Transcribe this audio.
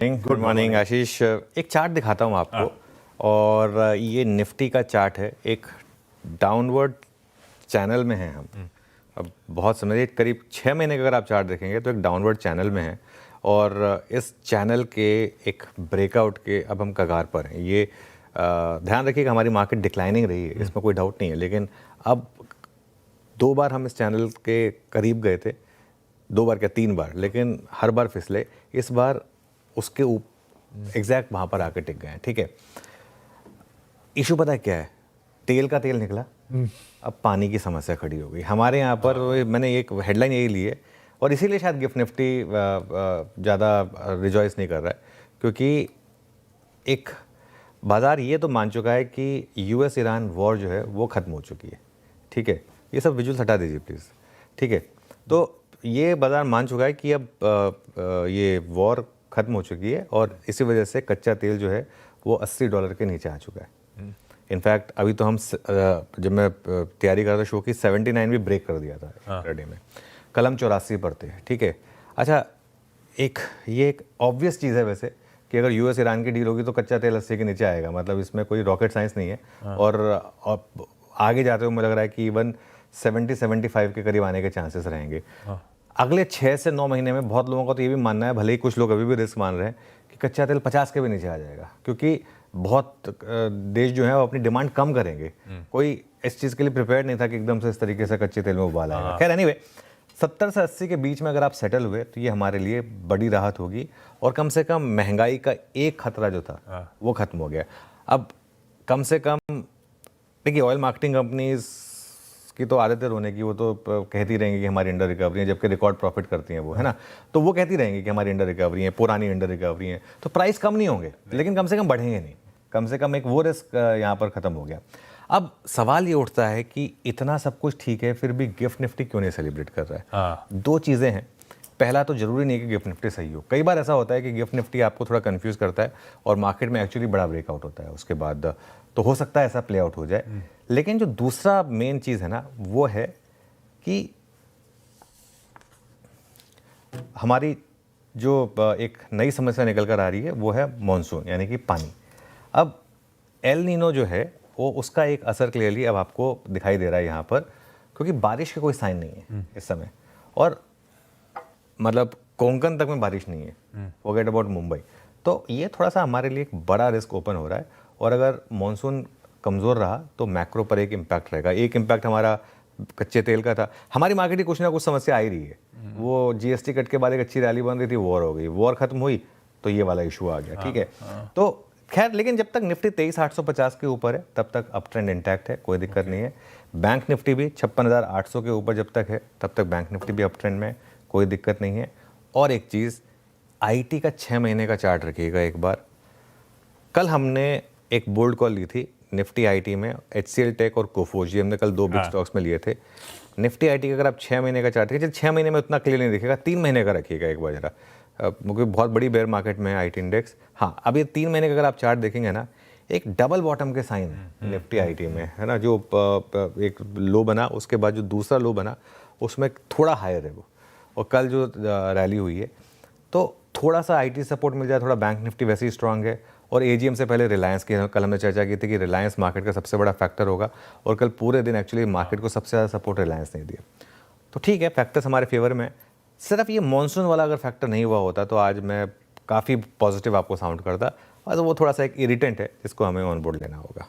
Good morning आशीष। एक chart दिखाता हूँ आपको और ये निफ्टी का चार्ट है। एक डाउनवर्ड चैनल में है हम। अब बहुत समझिए करीब 6 महीने का अगर आप चार्ट देखेंगे तो एक डाउनवर्ड चैनल में है और इस चैनल के एक ब्रेकआउट के अब हम कगार पर हैं। ये ध्यान रखिएगा हमारी मार्केट डिक्लाइनिंग रही है, इसमें कोई डाउट नहीं है, लेकिन अब 2 बार हम इस चैनल के करीब गए थे, 2 बार क्या 3 बार, लेकिन हर बार फिसले। इस बार उसके एग्जैक्ट वहाँ पर आकर टिक गए हैं। ठीक है, इशू पता है क्या है? तेल का तेल निकला, अब पानी की समस्या खड़ी हो गई हमारे यहाँ पर। मैंने एक हेडलाइन यही ली है और इसीलिए शायद गिफ्ट निफ्टी ज़्यादा रिजॉइस नहीं कर रहा है, क्योंकि एक बाज़ार ये तो मान चुका है कि यूएस ईरान वॉर जो है वो ख़त्म हो चुकी है। ठीक है, ये सब विजुअल्स हटा दीजिए प्लीज़। ठीक है, तो ये बाज़ार मान चुका है कि अब ये वॉर ख़त्म हो चुकी है और इसी वजह से कच्चा तेल जो है वो $80 के नीचे आ चुका है। इनफैक्ट अभी तो हम जब मैं तैयारी कर रहा था शो की 79 भी ब्रेक कर दिया था इंट्राडे में। कल हम 84 पर थे। ठीक है, अच्छा ये एक ऑब्वियस चीज़ है वैसे कि अगर यूएस ईरान की डील होगी तो कच्चा तेल 80 के नीचे आएगा, मतलब इसमें कोई रॉकेट साइंस नहीं है। और आगे जाते हुए मुझे लग रहा है कि इवन 70-75 के करीब आने के चांसेस रहेंगे। अगले 6 से 9 महीने में बहुत लोगों का तो ये भी मानना है, भले ही कुछ लोग अभी भी रिस्क मान रहे हैं, कि कच्चा तेल 50 के भी नीचे आ जाएगा, क्योंकि बहुत देश जो है वो अपनी डिमांड कम करेंगे। कोई इस चीज़ के लिए प्रिपेयर नहीं था कि एकदम से इस तरीके से कच्चे तेल में उबाल आएगा। खैर एनीवे, 70 से 80 के बीच में अगर आप सेटल हुए तो ये हमारे लिए बड़ी राहत होगी और कम से कम महंगाई का एक खतरा जो था वो खत्म हो गया। अब कम से कम देखिए, ऑयल मार्केटिंग कंपनीज की तो आदत है रोने की, वो तो कहती रहेंगी कि हमारी अंडर रिकवरी है, जबकि रिकॉर्ड प्रॉफिट करती हैं वो, है ना। तो वो कहती रहेंगी कि हमारी अंडर रिकवरी है, पुरानी अंडर रिकवरी है, तो प्राइस कम नहीं होंगे, लेकिन कम से कम बढ़ेंगे नहीं। कम से कम एक वो रिस्क यहाँ पर ख़त्म हो गया। अब सवाल ये उठता है कि इतना सब कुछ ठीक है, फिर भी गिफ्ट निफ्टी क्यों नहीं सेलिब्रेट कर रहा है? 2 चीज़ें हैं। पहला तो ज़रूरी नहीं है कि गिफ्ट निफ्टी सही हो। कई बार ऐसा होता है कि गिफ्ट निफ्टी आपको थोड़ा कंफ्यूज करता है और मार्केट में एक्चुअली बड़ा ब्रेकआउट होता है उसके बाद, तो हो सकता है ऐसा प्ले आउट हो जाए। लेकिन जो दूसरा मेन चीज़ है ना, वो है कि हमारी जो एक नई समस्या निकल कर आ रही है वो है मॉनसून, यानी कि पानी। अब एल नीनो जो है वो उसका एक असर क्लियरली अब आपको दिखाई दे रहा है यहाँ पर, क्योंकि बारिश के कोई साइन नहीं है इस समय, और मतलब कोंकण तक में बारिश नहीं है, फॉरगेट अबाउट मुंबई। तो ये थोड़ा सा हमारे लिए एक बड़ा रिस्क ओपन हो रहा है, और अगर मॉनसून कमज़ोर रहा तो मैक्रो पर एक इम्पैक्ट रहेगा। एक इम्पैक्ट हमारा कच्चे तेल का था, हमारी मार्केट की कुछ ना कुछ समस्या आ ही रही है। वो जीएसटी कट के बाद एक अच्छी रैली बन रही थी, वॉर हो गई, वॉर खत्म हुई तो ये वाला इशू आ गया। ठीक है, तो खैर, लेकिन जब तक निफ्टी 23,850 के ऊपर है तब तक अप ट्रेंड इंटैक्ट है, कोई दिक्कत नहीं है। बैंक निफ्टी भी 56,800 के ऊपर जब तक है तब तक बैंक निफ्टी भी अप ट्रेंड में है, कोई दिक्कत नहीं है। और एक चीज़, आईटी का 6 महीने का चार्ट रखिएगा एक बार। कल हमने एक बोल्ड कॉल ली थी निफ्टी आईटी में, HCL टेक और कोफोर्ज, हमने कल 2 बिग स्टॉक्स में लिए थे। निफ्टी आईटी का अगर आप 6 महीने का चार्ट रखिए, 6 महीने में उतना क्लियर नहीं दिखेगा, 3 महीने का रखिएगा एक बार जरा, क्योंकि बहुत बड़ी बेयर मार्केट में है आईटी इंडेक्स। हाँ, अब ये 3 महीने का अगर आप चार्ट देखेंगे ना, एक डबल बॉटम के साइन है निफ्टी आईटी में, है ना। जो एक लो बना, उसके बाद जो दूसरा लो बना उसमें थोड़ा हायर है वो, और कल जो रैली हुई है तो थोड़ा सा आईटी सपोर्ट मिल जाए, थोड़ा बैंक निफ्टी वैसे ही स्ट्रांग है। और एजीएम से पहले रिलायंस की कल हमने चर्चा की थी कि रिलायंस मार्केट का सबसे बड़ा फैक्टर होगा, और कल पूरे दिन एक्चुअली मार्केट को सबसे ज़्यादा सपोर्ट रिलायंस ने दिया। तो ठीक है, फैक्टर्स हमारे फेवर में। सिर्फ ये मॉनसून वाला अगर फैक्टर नहीं हुआ होता तो आज मैं काफ़ी पॉजिटिव आपको साउंड करता, और वो थोड़ा सा एक इरिटेंट है जिसको हमें ऑन बोर्ड लेना होगा।